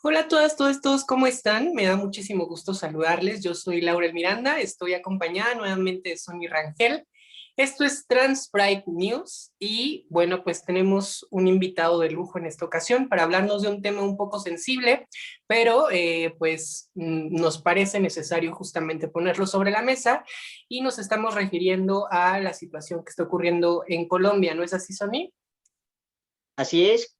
Hola a todas, todos, ¿cómo están? Me da muchísimo gusto saludarles. Yo soy Laura Miranda, estoy acompañada nuevamente de Sonia Rangel. Esto es Trans Pride News y bueno, pues tenemos un invitado de lujo en esta ocasión para hablarnos de un tema un poco sensible, pero nos parece necesario justamente ponerlo sobre la mesa y nos estamos refiriendo a la situación que está ocurriendo en Colombia, ¿no es así, Sonia? Así es,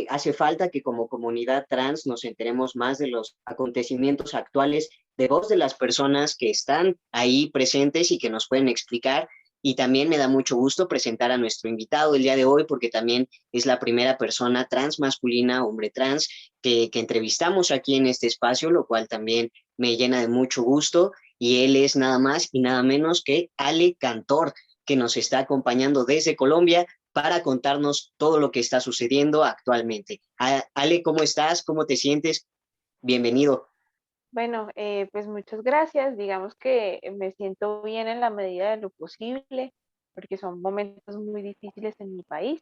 hace falta que como comunidad trans nos enteremos más de los acontecimientos actuales de voz de las personas que están ahí presentes y que nos pueden explicar. Y también me da mucho gusto presentar a nuestro invitado el día de hoy, porque también es la primera persona trans masculina, hombre trans, que entrevistamos aquí en este espacio, lo cual también me llena de mucho gusto. Y él es nada más y nada menos que Ale Cantor, que nos está acompañando desde Colombia para contarnos todo lo que está sucediendo actualmente. Ale, ¿cómo estás? ¿Cómo te sientes? Bienvenido. Bueno, pues muchas gracias. Digamos que me siento bien en la medida de lo posible, porque son momentos muy difíciles en mi país.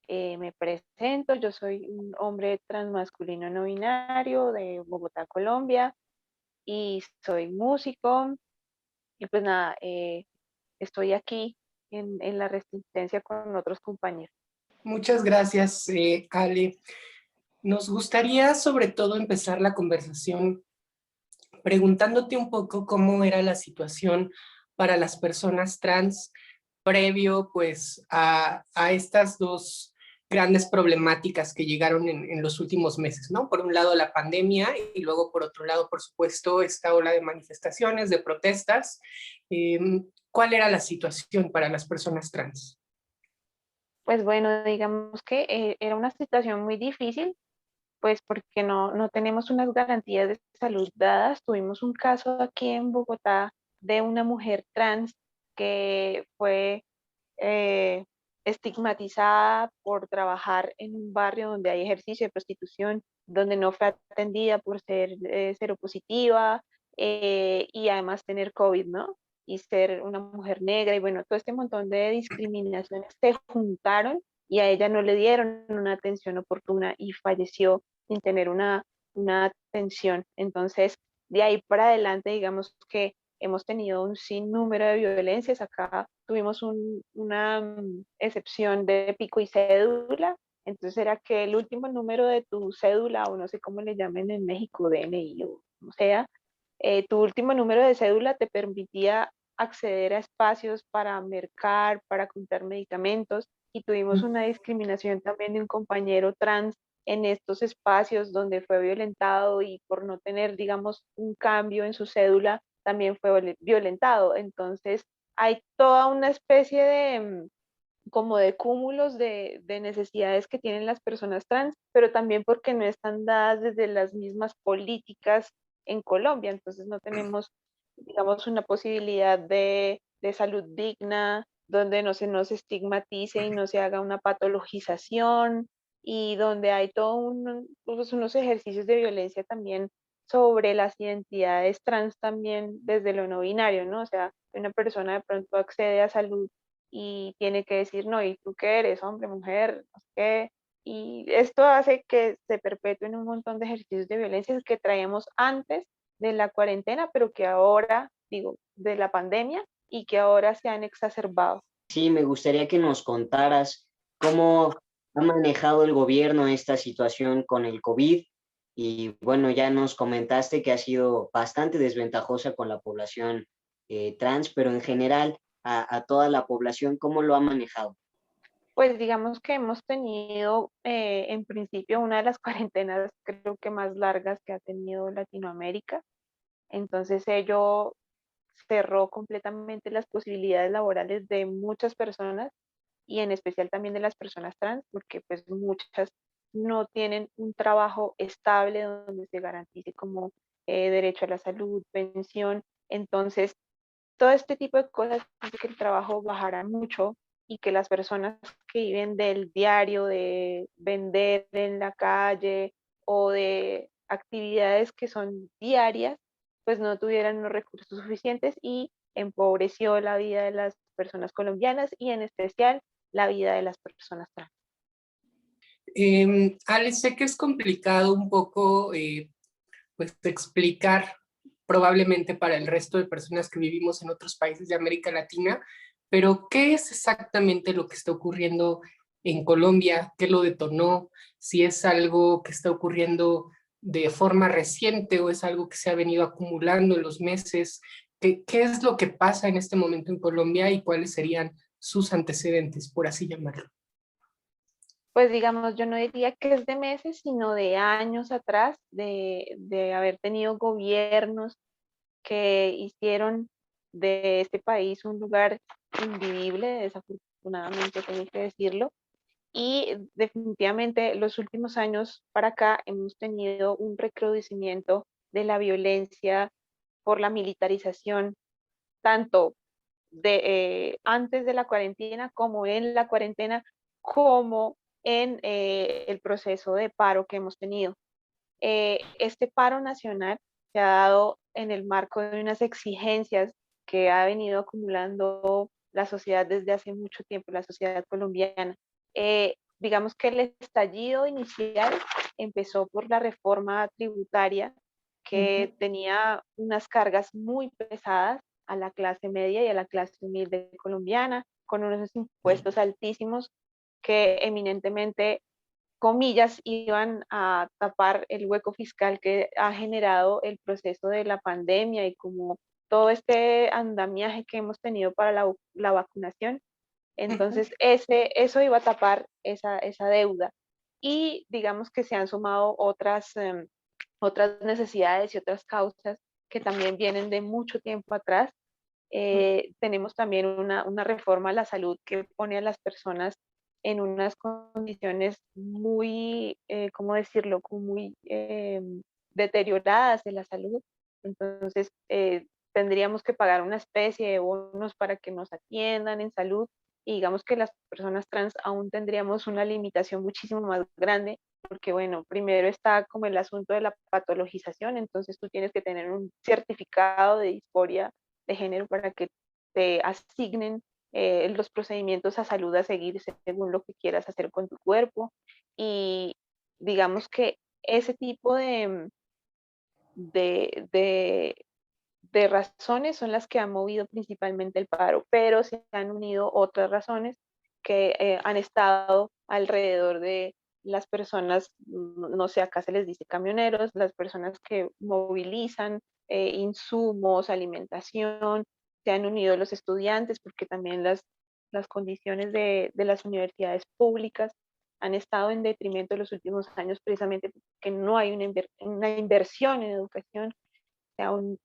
Me presento, yo soy un hombre transmasculino no binario de Bogotá, Colombia, y soy músico. Y pues nada, estoy aquí en la resistencia con otros compañeros. Muchas gracias, Ale. Nos gustaría sobre todo empezar la conversación preguntándote un poco cómo era la situación para las personas trans previo pues a estas dos grandes problemáticas que llegaron en los últimos meses, ¿no? Por un lado la pandemia y luego por otro lado, por supuesto, esta ola de manifestaciones, de protestas. Eh, ¿Cuál era la situación para las personas trans? Pues bueno, digamos que era una situación muy difícil, pues porque no tenemos unas garantías de salud dadas. Tuvimos un caso aquí en Bogotá de una mujer trans que fue eh, estigmatizada por trabajar en un barrio donde hay ejercicio de prostitución, donde no fue atendida por ser seropositiva, y además tener COVID, ¿no? Y ser una mujer negra y bueno, todo este montón de discriminaciones se juntaron y a ella no le dieron una atención oportuna y falleció sin tener una atención. Entonces, de ahí para adelante, digamos que hemos tenido un sinnúmero de violencias. Acá tuvimos una excepción de pico y cédula. Entonces era que el último número de tu cédula, o no sé cómo le llamen en México, DNI o como sea, tu último número de cédula te permitía acceder a espacios para mercar, para comprar medicamentos. Y tuvimos una discriminación también de un compañero trans en estos espacios donde fue violentado y por no tener, digamos, un cambio en su cédula, también fue violentado. Entonces, hay toda una especie de como de cúmulos de necesidades que tienen las personas trans, pero también porque no están dadas desde las mismas políticas en Colombia. Entonces, no tenemos, digamos, una posibilidad de salud digna, donde no se nos estigmatice y no se haga una patologización, y donde hay pues, unos ejercicios de violencia también sobre las identidades trans también desde lo no binario, ¿no? O sea, una persona de pronto accede a salud y tiene que decir, no, ¿y tú qué eres? Hombre, mujer, no sé qué. Y esto hace que se perpetúen un montón de ejercicios de violencia que traíamos antes de la cuarentena, pero que ahora, digo, de la pandemia, y que ahora se han exacerbado. Sí, me gustaría que nos contaras cómo ha manejado el gobierno esta situación con el COVID. Y bueno, ya nos comentaste que ha sido bastante desventajosa con la población trans, pero en general a toda la población, ¿cómo lo ha manejado? Pues digamos que hemos tenido en principio una de las cuarentenas creo que más largas que ha tenido Latinoamérica. Entonces ello cerró completamente las posibilidades laborales de muchas personas y en especial también de las personas trans, porque pues muchas no tienen un trabajo estable donde se garantice como derecho a la salud, pensión. Entonces, todo este tipo de cosas hace que el trabajo bajara mucho y que las personas que viven del diario, de vender en la calle o de actividades que son diarias, pues no tuvieran los recursos suficientes y empobreció la vida de las personas colombianas y en especial la vida de las personas trans. Ale, sé que es complicado un poco pues, explicar probablemente para el resto de personas que vivimos en otros países de América Latina, pero ¿qué es exactamente lo que está ocurriendo en Colombia? ¿Qué lo detonó? Si es algo que está ocurriendo de forma reciente o es algo que se ha venido acumulando en los meses. ¿Qué es lo que pasa en este momento en Colombia y cuáles serían sus antecedentes, por así llamarlo? Pues digamos, yo no diría que es de meses, sino de años atrás, de haber tenido gobiernos que hicieron de este país un lugar invivible, desafortunadamente tengo que decirlo. Y definitivamente los últimos años para acá hemos tenido un recrudecimiento de la violencia por la militarización, tanto antes de la cuarentena como en la cuarentena, como en el proceso de paro que hemos tenido. Este paro nacional se ha dado en el marco de unas exigencias que ha venido acumulando la sociedad desde hace mucho tiempo, la sociedad colombiana. Digamos que el estallido inicial empezó por la reforma tributaria que tenía unas cargas muy pesadas a la clase media y a la clase humilde colombiana, con unos impuestos altísimos que eminentemente, comillas, iban a tapar el hueco fiscal que ha generado el proceso de la pandemia y como todo este andamiaje que hemos tenido para la vacunación. Entonces, eso iba a tapar esa deuda. Y digamos que se han sumado otras necesidades y otras causas que también vienen de mucho tiempo atrás. Tenemos también una reforma a la salud que pone a las personas en unas condiciones muy, ¿cómo decirlo?, como muy deterioradas de la salud. Entonces, tendríamos que pagar una especie de bonos para que nos atiendan en salud, y digamos que las personas trans aún tendríamos una limitación muchísimo más grande, porque bueno, primero está como el asunto de la patologización. Entonces tú tienes que tener un certificado de disforia de género para que te asignen los procedimientos a salud a seguir según lo que quieras hacer con tu cuerpo. Y digamos que ese tipo de, de, de razones son las que han movido principalmente el paro, pero se han unido otras razones que han estado alrededor de las personas, no sé, acá se les dice camioneros, las personas que movilizan insumos, alimentación. Se han unido los estudiantes porque también las condiciones de las universidades públicas han estado en detrimento en los últimos años, precisamente porque no hay una inversión en educación.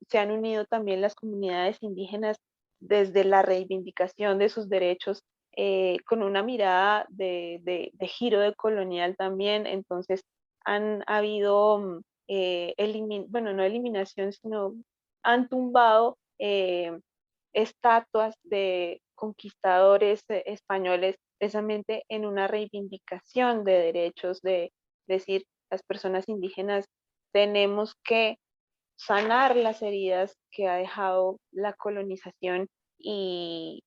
Se han unido también las comunidades indígenas desde la reivindicación de sus derechos, con una mirada de giro de colonial también. Entonces han habido, bueno, no eliminación, sino han tumbado estatuas de conquistadores españoles, precisamente en una reivindicación de derechos, de decir, las personas indígenas tenemos que sanar las heridas que ha dejado la colonización y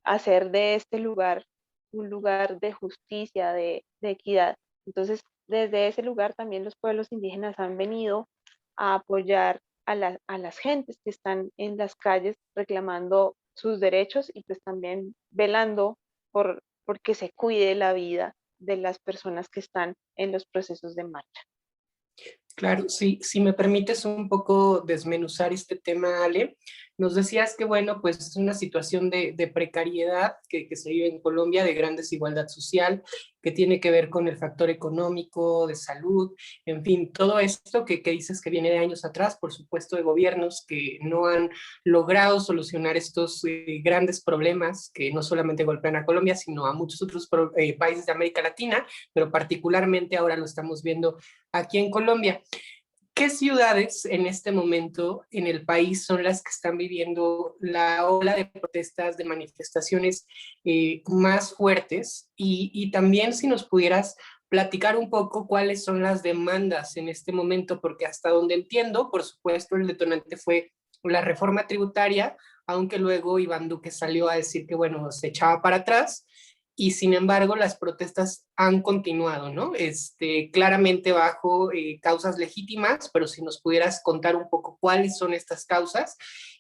hacer de este lugar un lugar de justicia, de equidad. Entonces, desde ese lugar también los pueblos indígenas han venido a apoyar a las gentes que están en las calles reclamando sus derechos, y pues también velando por que se cuide la vida de las personas que están en los procesos de marcha. Claro, sí, si me permites un poco desmenuzar este tema, Ale, nos decías que, bueno, pues es una situación de precariedad que se vive en Colombia, de gran desigualdad social, que tiene que ver con el factor económico, de salud, en fin, todo esto que dices que viene de años atrás, por supuesto, de gobiernos que no han logrado solucionar estos grandes problemas que no solamente golpean a Colombia, sino a muchos otros países de América Latina, pero particularmente ahora lo estamos viendo aquí en Colombia. ¿Qué ciudades en este momento en el país son las que están viviendo la ola de protestas, de manifestaciones más fuertes? Y también si nos pudieras platicar un poco cuáles son las demandas en este momento, porque hasta donde entiendo, por supuesto, el detonante fue la reforma tributaria, aunque luego Iván Duque salió a decir que, bueno, se echaba para atrás. y sin embargo las protestas han continuado, ¿no? Claramente bajo causas legítimas, pero si nos pudieras contar un poco cuáles son estas causas,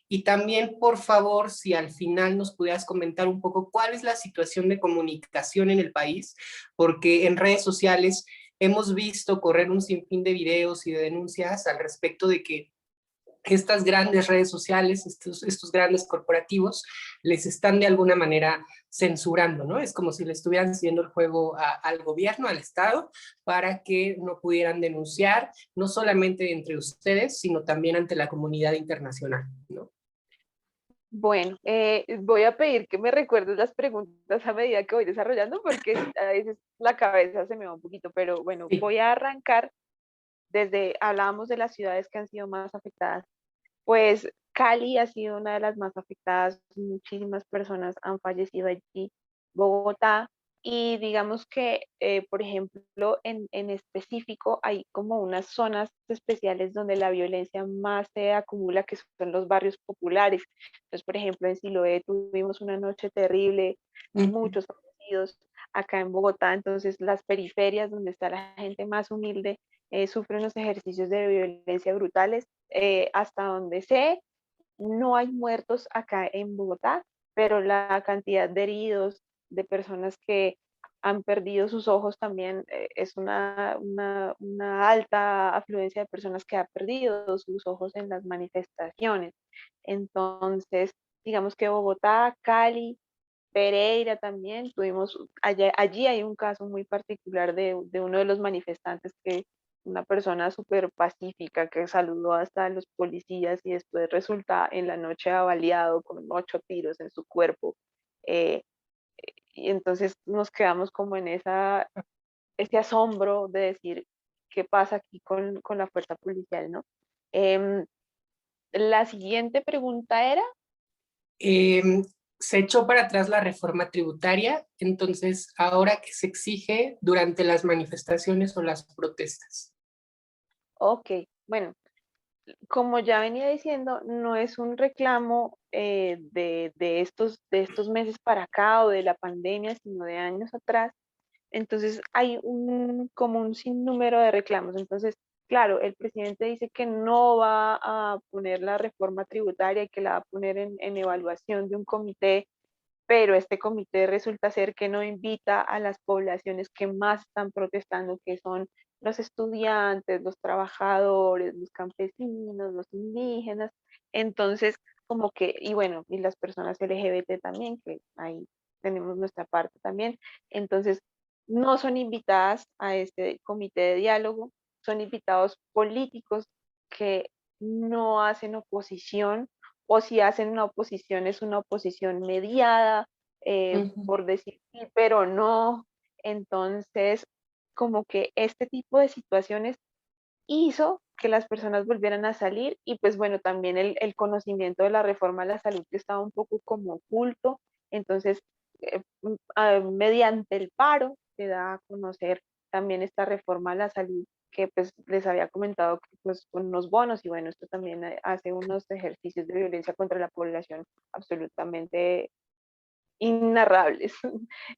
y también, por favor, si al final nos pudieras comentar un poco cuál es la situación de comunicación en el país, porque en redes sociales hemos visto correr un sinfín de videos y de denuncias al respecto de que estas grandes redes sociales, estos grandes corporativos, les están de alguna manera censurando, ¿no? Es como si le estuvieran haciendo el juego al gobierno, al Estado, para que no pudieran denunciar, no solamente entre ustedes, sino también ante la comunidad internacional, ¿no? Bueno, voy a pedir que me recuerdes las preguntas a medida que voy desarrollando, porque a veces la cabeza se me va un poquito, pero bueno, Sí. voy a arrancar desde, hablábamos de las ciudades que han sido más afectadas. Pues Cali ha sido una de las más afectadas, muchísimas personas han fallecido allí, Bogotá, y digamos que, por ejemplo, en específico hay como unas zonas especiales donde la violencia más se acumula, que son los barrios populares. Entonces, por ejemplo, en Siloé tuvimos una noche terrible, muchos fallecidos acá en Bogotá, entonces las periferias donde está la gente más humilde sufren unos ejercicios de violencia brutales. Hasta donde sé, no hay muertos acá en Bogotá, pero la cantidad de heridos, de personas que han perdido sus ojos también es una alta afluencia de personas que han perdido sus ojos en las manifestaciones. Entonces, digamos que Bogotá, Cali, Pereira también, tuvimos, allí hay un caso muy particular de uno de los manifestantes que una persona súper pacífica que saludó hasta a los policías y después resulta en la noche avaliado con 8 tiros en su cuerpo. Eh, y entonces nos quedamos como en ese asombro de decir qué pasa aquí con la fuerza policial, ¿no? Em, la siguiente pregunta era, Eh, Se echó para atrás la reforma tributaria, entonces, ¿ahora qué se exige durante las manifestaciones o las protestas? ok, bueno, como ya venía diciendo, no es un reclamo de estos meses para acá o de la pandemia, sino de años atrás. Entonces hay como un sinnúmero de reclamos. Entonces, claro, el presidente dice que no va a poner la reforma tributaria y que la va a poner en evaluación de un comité, pero este comité resulta ser que no invita a las poblaciones que más están protestando, que son los estudiantes, los trabajadores, los campesinos, los indígenas. Entonces, como que, y bueno, y las personas LGBT también, que ahí tenemos nuestra parte también. Entonces, no son invitadas a este comité de diálogo, son invitados políticos que no hacen oposición, o si hacen una oposición es una oposición mediada, Ujú. por decir sí, pero no. Entonces, como que este tipo de situaciones hizo que las personas volvieran a salir y pues bueno, también el conocimiento de la reforma a la salud que estaba un poco como oculto, entonces mediante el paro se da a conocer también esta reforma a la salud que pues les había comentado que pues con unos bonos y bueno, esto también hace unos ejercicios de violencia contra la población absolutamente inarrables.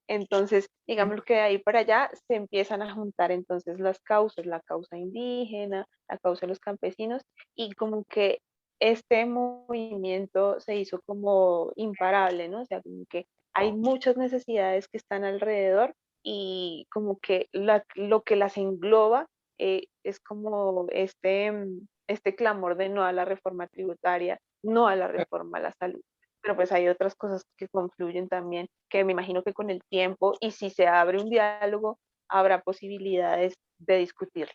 Entonces, digamos que de ahí para allá se empiezan a juntar entonces las causas, la causa indígena, la causa de los campesinos, y como que este movimiento se hizo como imparable, ¿no? O sea, como que hay muchas necesidades que están alrededor y como que lo que las engloba es como este clamor de no a la reforma tributaria, no a la reforma a la salud, pero pues hay otras cosas que confluyen también, que me imagino que con el tiempo y si se abre un diálogo, habrá posibilidades de discutir.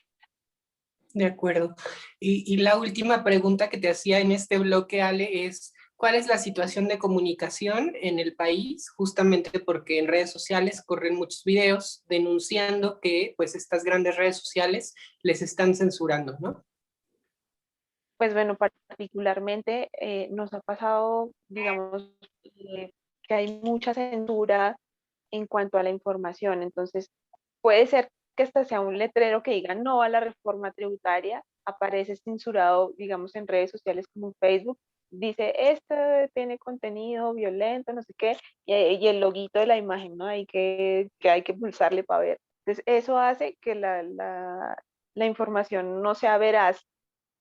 De acuerdo. Y la última pregunta que te hacía en este bloque, Ale, es ¿cuál es la situación de comunicación en el país? Justamente porque en redes sociales corren muchos videos denunciando que pues estas grandes redes sociales les están censurando, ¿no? Pues bueno, particularmente nos ha pasado, digamos, que hay mucha censura en cuanto a la información. Entonces, puede ser que hasta sea un letrero que diga no a la reforma tributaria, aparece censurado, digamos, en redes sociales como Facebook, dice, este tiene contenido violento, no sé qué, y el loguito de la imagen, ¿no? Hay que hay que pulsarle para ver. Entonces, eso hace que la información no sea veraz.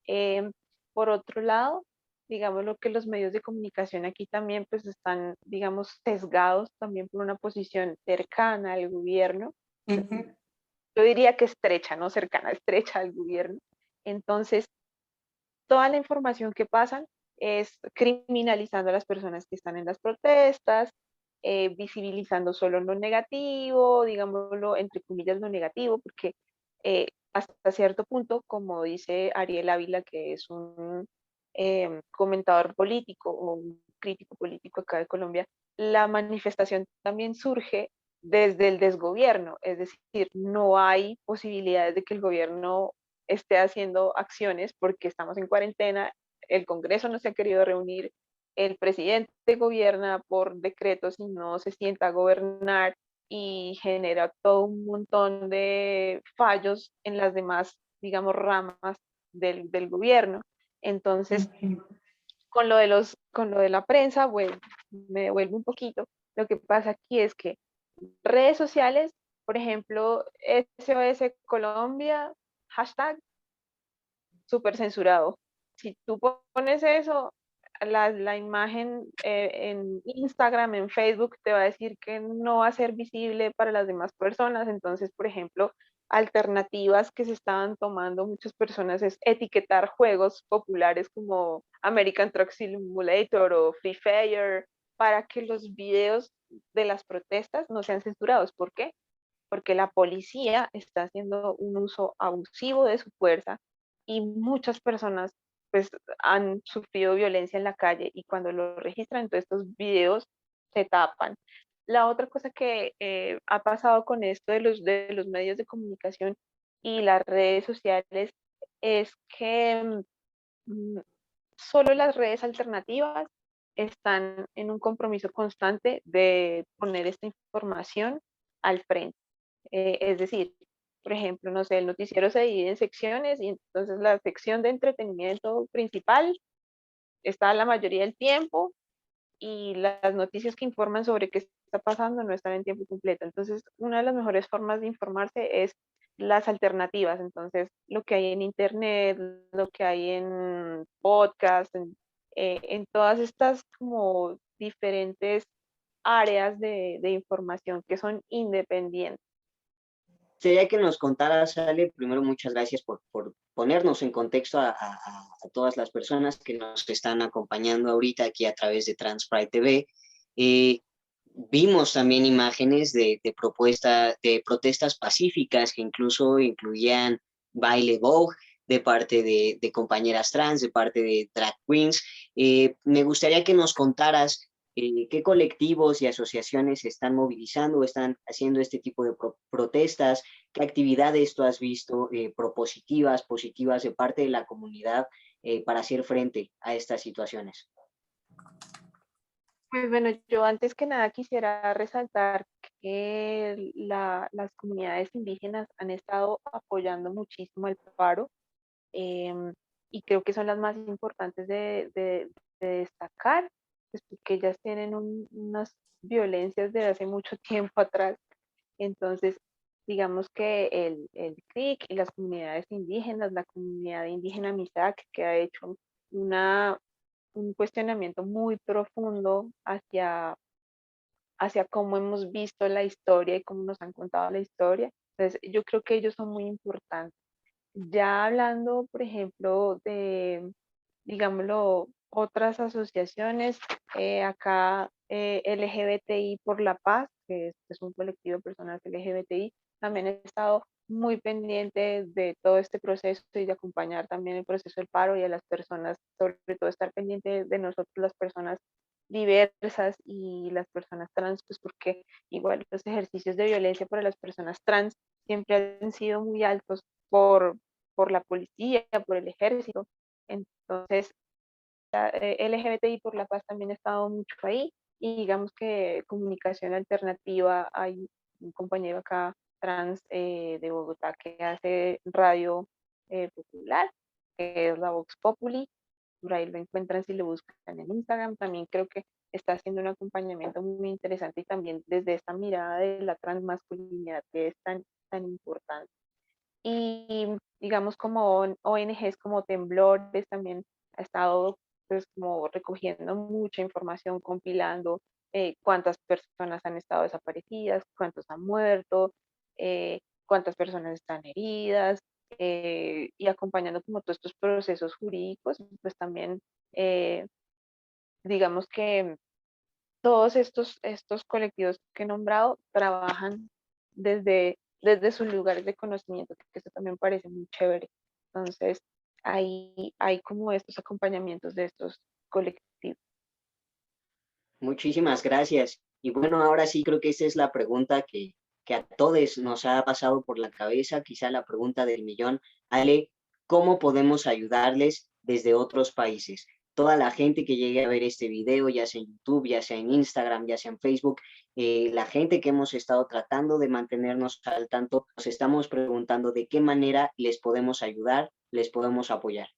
Em, por otro lado, digamos lo que los medios de comunicación aquí también pues están, digamos, sesgados también por una posición cercana al gobierno. Ujú. Yo diría que estrecha, no cercana, estrecha al gobierno. Entonces, toda la información que pasan es criminalizando a las personas que están en las protestas, visibilizando solo lo negativo, digámoslo entre comillas lo negativo, porque hasta cierto punto, como dice Ariel Ávila, que es un comentador político o un crítico político acá de Colombia, la manifestación también surge desde el desgobierno, es decir, no hay posibilidades de que el gobierno esté haciendo acciones porque estamos en cuarentena, el Congreso no se ha querido reunir, el presidente gobierna por decretos y no se sienta a gobernar y genera todo un montón de fallos en las demás, digamos, ramas del gobierno. Entonces, Ujú. con lo de la prensa, bueno, me devuelvo un poquito. Lo que pasa aquí es que redes sociales, por ejemplo, SOS Colombia, hashtag súper censurado. Si tú pones eso, la imagen en Instagram, en Facebook, te va a decir que no va a ser visible para las demás personas. Entonces, por ejemplo, alternativas que se estaban tomando muchas personas es etiquetar juegos populares como American Truck Simulator o Free Fire para que los videos de las protestas no sean censurados. ¿Por qué? Porque la policía está haciendo un uso abusivo de su fuerza y muchas personas pues han sufrido violencia en la calle y cuando lo registran, entonces estos videos se tapan. La otra cosa que ha pasado con esto de los medios de comunicación y las redes sociales es que solo las redes alternativas están en un compromiso constante de poner esta información al frente. Es decir, por ejemplo, no sé, el noticiero se divide en secciones y entonces la sección de entretenimiento principal está la mayoría del tiempo y las noticias que informan sobre qué está pasando no están en tiempo completo. Entonces, una de las mejores formas de informarse es las alternativas. Entonces, lo que hay en internet, lo que hay en podcast, en todas estas como diferentes áreas de información que son independientes. Sería que nos contaras, Ale, primero muchas gracias por ponernos en contexto a todas las personas que nos están acompañando ahorita aquí a través de Transpride TV. Eh, Vimos también imágenes de protestas pacíficas que incluso incluían baile Vogue de parte de compañeras trans, de parte de drag queens. Me gustaría que nos contaras qué colectivos y asociaciones se están movilizando, están haciendo este tipo de protestas, qué actividades tú has visto propositivas, positivas de parte de la comunidad para hacer frente a estas situaciones. Pues bueno, yo antes que nada quisiera resaltar que las comunidades indígenas han estado apoyando muchísimo el paro em, y creo que son las más importantes de destacar, pues porque ellas tienen unas violencias de hace mucho tiempo atrás. Entonces, digamos que el CRIC y las comunidades indígenas, la comunidad indígena Misak, que ha hecho una, un cuestionamiento muy profundo hacia cómo hemos visto la historia y cómo nos han contado la historia. Entonces, yo creo que ellos son muy importantes. Ya hablando, por ejemplo, de, digámoslo, otras asociaciones, acá LGBTI por la Paz, es un colectivo de personas LGBTI, también he estado muy pendiente de todo este proceso y de acompañar también el proceso del paro y a las personas, sobre todo estar pendiente de nosotros, las personas diversas y las personas trans, pues porque igual los ejercicios de violencia para las personas trans siempre han sido muy altos por la policía, por el ejército. Entonces, LGBTI por la paz también ha estado mucho ahí y digamos que comunicación alternativa, hay un compañero acá trans de Bogotá que hace radio popular, que es la Vox Populi, por ahí lo encuentran si lo buscan en Instagram. También creo que está haciendo un acompañamiento muy interesante y también desde esta mirada de la transmasculinidad que es tan importante. Y digamos como ONGs como Temblores también ha estado pues como recogiendo mucha información, compilando cuántas personas han estado desaparecidas, cuántos han muerto, cuántas personas están heridas, y acompañando como todos estos procesos jurídicos, pues también eh, digamos que todos estos colectivos que he nombrado trabajan desde sus lugares de conocimiento, que eso también parece muy chévere. Entonces, ahí hay como estos acompañamientos de estos colectivos. Muchísimas gracias. Y bueno, ahora sí creo que esa es la pregunta que a todos nos ha pasado por la cabeza, quizá la pregunta del millón. Ale, ¿cómo podemos ayudarles desde otros países? Toda la gente que llegue a ver este video, ya sea en YouTube, ya sea en Instagram, ya sea en Facebook, la gente que hemos estado tratando de mantenernos al tanto, nos estamos preguntando de qué manera les podemos ayudar, les podemos apoyar.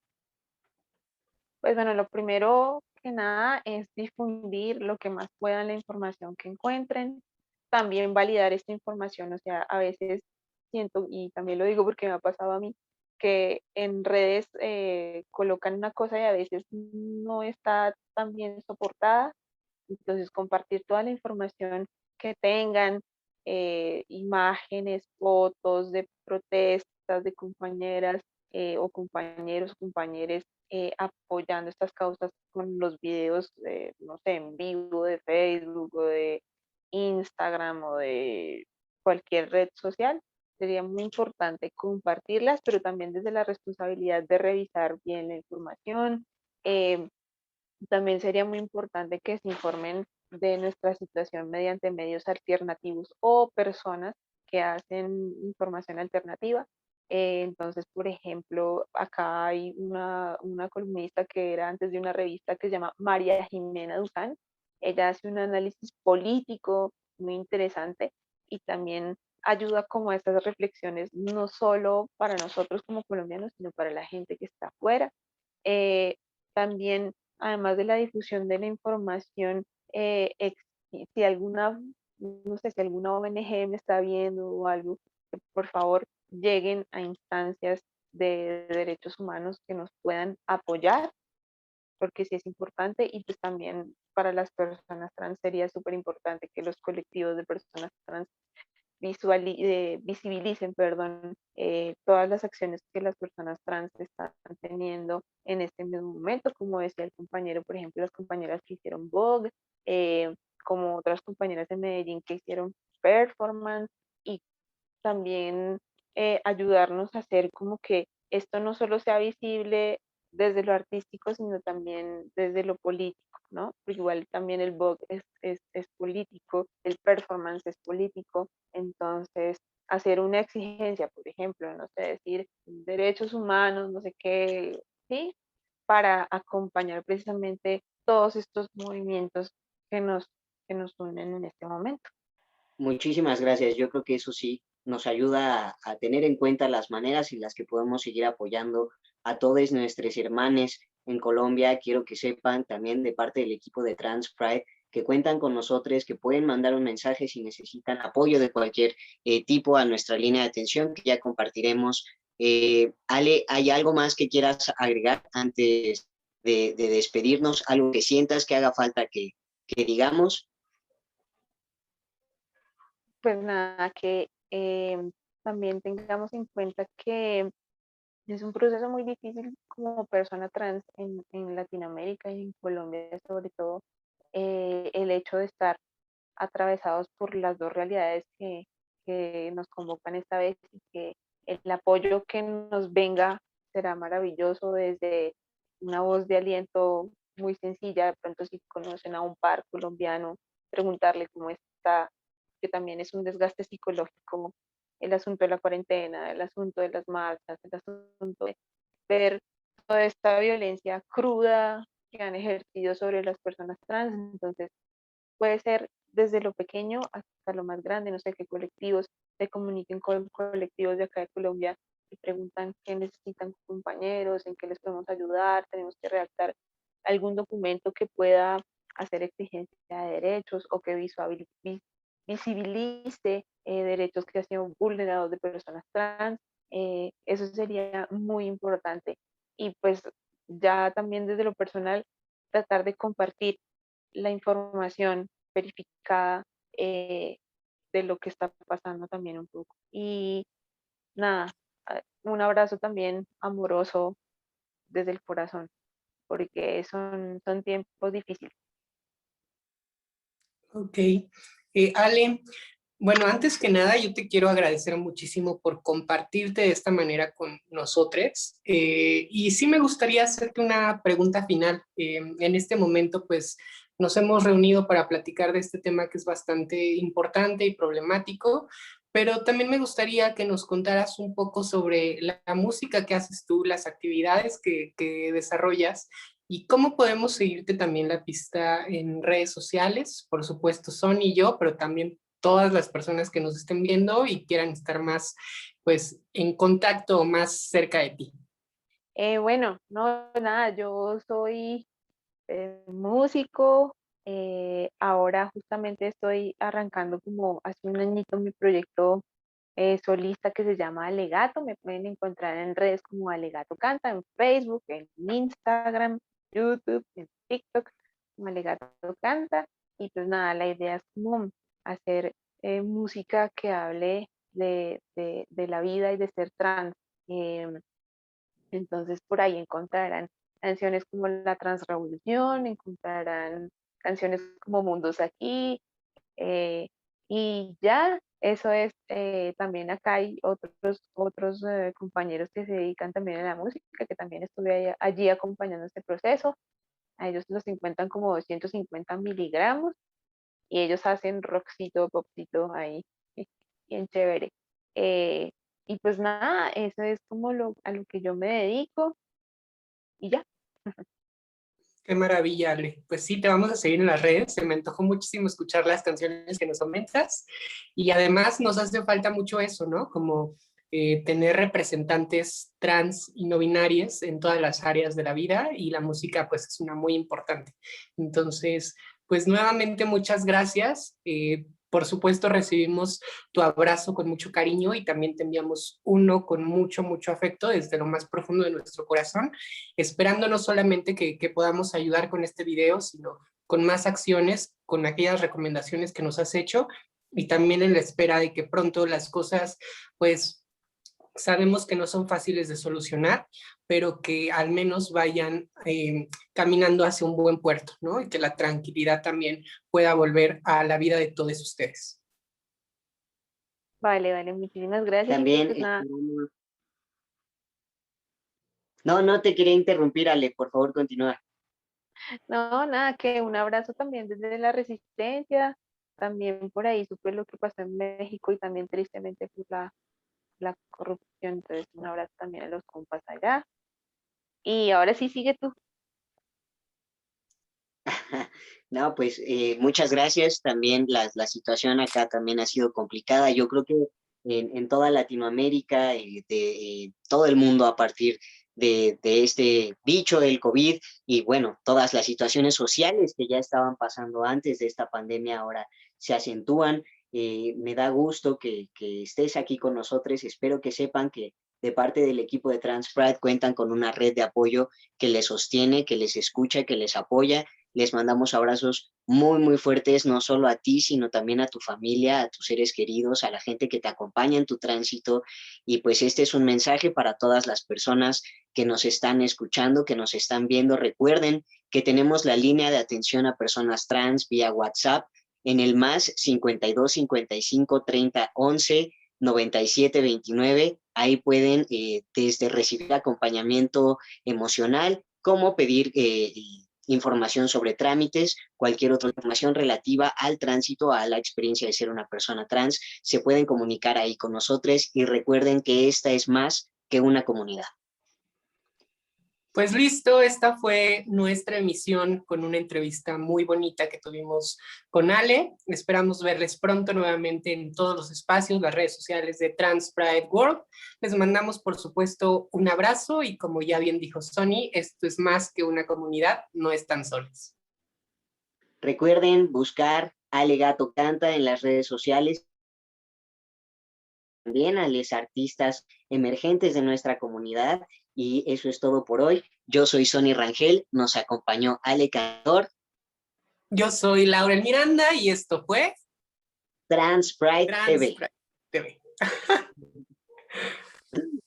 Pues bueno, lo primero que nada es difundir lo que más puedan la información que encuentren, también validar esta información, o sea, a veces siento, y también lo digo porque me ha pasado a mí, que en redes colocan una cosa y a veces no está tan bien soportada, entonces compartir toda la información que tengan, imágenes, fotos de protestas de compañeras o compañeros, compañeros apoyando estas causas con los videos, no sé, en vivo de Facebook o de Instagram o de cualquier red social. Sería muy importante compartirlas, pero también desde la responsabilidad de revisar bien la información. eh, También sería muy importante que se informen de nuestra situación mediante medios alternativos o personas que hacen información alternativa. Entonces, por ejemplo, acá hay una columnista que era antes de una revista que se llama María Jimena Duzán. Ella hace un análisis político muy interesante y también ayuda como a estas reflexiones, no solo para nosotros como colombianos, sino para la gente que está afuera. Eh, También además de la difusión de la información, si alguna, no sé, si alguna ONG me está viendo o algo, que por favor lleguen a instancias de derechos humanos que nos puedan apoyar, porque sí es importante y pues también para las personas trans sería súper importante que los colectivos de personas trans visibilicen, perdón, todas las acciones que las personas trans están teniendo en este mismo momento, como decía el compañero, por ejemplo, las compañeras que hicieron Vogue, eh, como otras compañeras de Medellín que hicieron performance y también ayudarnos a hacer como que esto no solo sea visible desde lo artístico, sino también desde lo político, ¿no? Porque igual también el Vogue es político, el performance es político, entonces hacer una exigencia, por ejemplo, no sé, decir derechos humanos, no sé qué, ¿sí? Para acompañar precisamente todos estos movimientos que que nos unen en este momento. Muchísimas gracias. Yo creo que eso sí nos ayuda a tener en cuenta las maneras en las que podemos seguir apoyando a todos nuestros hermanos en Colombia. Quiero que sepan también de parte del equipo de Trans Pride que cuentan con nosotros, que pueden mandar un mensaje si necesitan apoyo de cualquier tipo a nuestra línea de atención que ya compartiremos. Ale, ¿hay algo más que quieras agregar antes de despedirnos? ¿Algo que sientas que haga falta que digamos? Pues nada, que también tengamos en cuenta que es un proceso muy difícil como persona trans en Latinoamérica y en Colombia, sobre todo, el hecho de estar atravesados por las dos realidades que nos convocan esta vez y que el apoyo que nos venga será maravilloso desde una voz de aliento muy sencilla, de pronto si conocen a un par colombiano, preguntarle cómo está, que también es un desgaste psicológico, el asunto de la cuarentena, el asunto de las marchas, el asunto de ver toda esta violencia cruda que han ejercido sobre las personas trans. Entonces, puede ser desde lo pequeño hasta lo más grande, no sé qué colectivos se comuniquen con colectivos de acá de Colombia te preguntan qué necesitan compañeros, en qué les podemos ayudar, tenemos que redactar algún documento que pueda hacer exigencia de derechos o que visibilice derechos que han sido vulnerados de personas trans. Eso sería muy importante. Y pues ya también desde lo personal, tratar de compartir la información verificada de lo que está pasando también un poco. Y nada, un abrazo también amoroso desde el corazón, porque son tiempos difíciles. Ok. Ale, bueno, antes que nada, yo te quiero agradecer muchísimo por compartirte de esta manera con nosotros. Y sí me gustaría hacerte una pregunta final. En este momento, pues, nos hemos reunido para platicar de este tema que es bastante importante y problemático, pero también me gustaría que nos contaras un poco sobre la música que haces tú, las actividades que desarrollas y cómo podemos seguirte también la pista en redes sociales. Por supuesto, Son y yo, pero también todas las personas que nos estén viendo y quieran estar más, pues, en contacto o más cerca de ti. Bueno, no, nada, yo soy músico. Ahora justamente estoy arrancando como hace un añito mi proyecto solista que se llama Alegato. Me pueden encontrar en redes como Alegato Canta, en Facebook, en Instagram, YouTube, en TikTok, como Alegato Canta. Y pues nada, la idea es como hacer música que hable de la vida y de ser trans. Em, entonces por ahí encontrarán canciones como La Transrevolución, encontrarán canciones como Mundos Aquí, eh, y ya, eso es, también acá hay otros compañeros que se dedican también a la música, que también estuve allí acompañando este proceso. A ellos los encuentran como 250 miligramos y ellos hacen rockcito, popcito ahí, bien chévere. Eh, y pues nada, eso es como a lo que yo me dedico y ya. Qué maravilla, Ale. Pues sí, te vamos a seguir en las redes. Se me antojó muchísimo escuchar las canciones que nos comentas. Y además nos hace falta mucho eso, ¿no? Como tener representantes trans y no binarias en todas las áreas de la vida y la música pues es una muy importante. Entonces, pues nuevamente muchas gracias. Por supuesto recibimos tu abrazo con mucho cariño y también te enviamos uno con mucho, mucho afecto desde lo más profundo de nuestro corazón, esperando no solamente que podamos ayudar con este video, sino con más acciones, con aquellas recomendaciones que nos has hecho y también en la espera de que pronto las cosas, pues sabemos que no son fáciles de solucionar, pero que al menos vayan caminando hacia un buen puerto, ¿no? Y que la tranquilidad también pueda volver a la vida de todos ustedes. Vale, vale, muchísimas gracias y También pues nada. esperamos. No, no te quería interrumpir, Ale, por favor, continúa. No, nada, que un abrazo también desde la Resistencia. También por ahí supe lo que pasó en México y también tristemente por la corrupción. Entonces, un abrazo también a los compas allá. Y ahora sí, sigue tú. No, pues muchas gracias. También la situación acá también ha sido complicada. Yo creo que en toda Latinoamérica, todo el mundo a partir de este bicho del COVID y bueno, todas las situaciones sociales que ya estaban pasando antes de esta pandemia ahora se acentúan. Me da gusto que estés aquí con nosotros. Espero que sepan que de parte del equipo de Trans Pride cuentan con una red de apoyo que les sostiene, que les escucha, que les apoya. Les mandamos abrazos muy, muy fuertes, no solo a ti, sino también a tu familia, a tus seres queridos, a la gente que te acompaña en tu tránsito. Y pues este es un mensaje para todas las personas que nos están escuchando, que nos están viendo. Recuerden que tenemos la línea de atención a personas trans vía WhatsApp en el más 52 55 30 11 97 29. Ahí pueden desde recibir acompañamiento emocional, como pedir información sobre trámites, cualquier otra información relativa al tránsito, a la experiencia de ser una persona trans, se pueden comunicar ahí con nosotros y recuerden que esta es más que una comunidad. Pues listo, esta fue nuestra emisión con una entrevista muy bonita que tuvimos con Ale. Esperamos verles pronto nuevamente en todos los espacios, las redes sociales de Trans Pride World. Les mandamos, por supuesto, un abrazo y como ya bien dijo Sony, esto es más que una comunidad, no están solos. Recuerden buscar Ale Gato Canta en las redes sociales, también a los artistas emergentes de nuestra comunidad. Y eso es todo por hoy. Yo soy Sony Rangel, nos acompañó Ale Cantor. Yo soy Laurel Miranda y esto fue Trans Pride TV. Pride TV.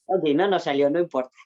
Ok, no nos salió, no importa.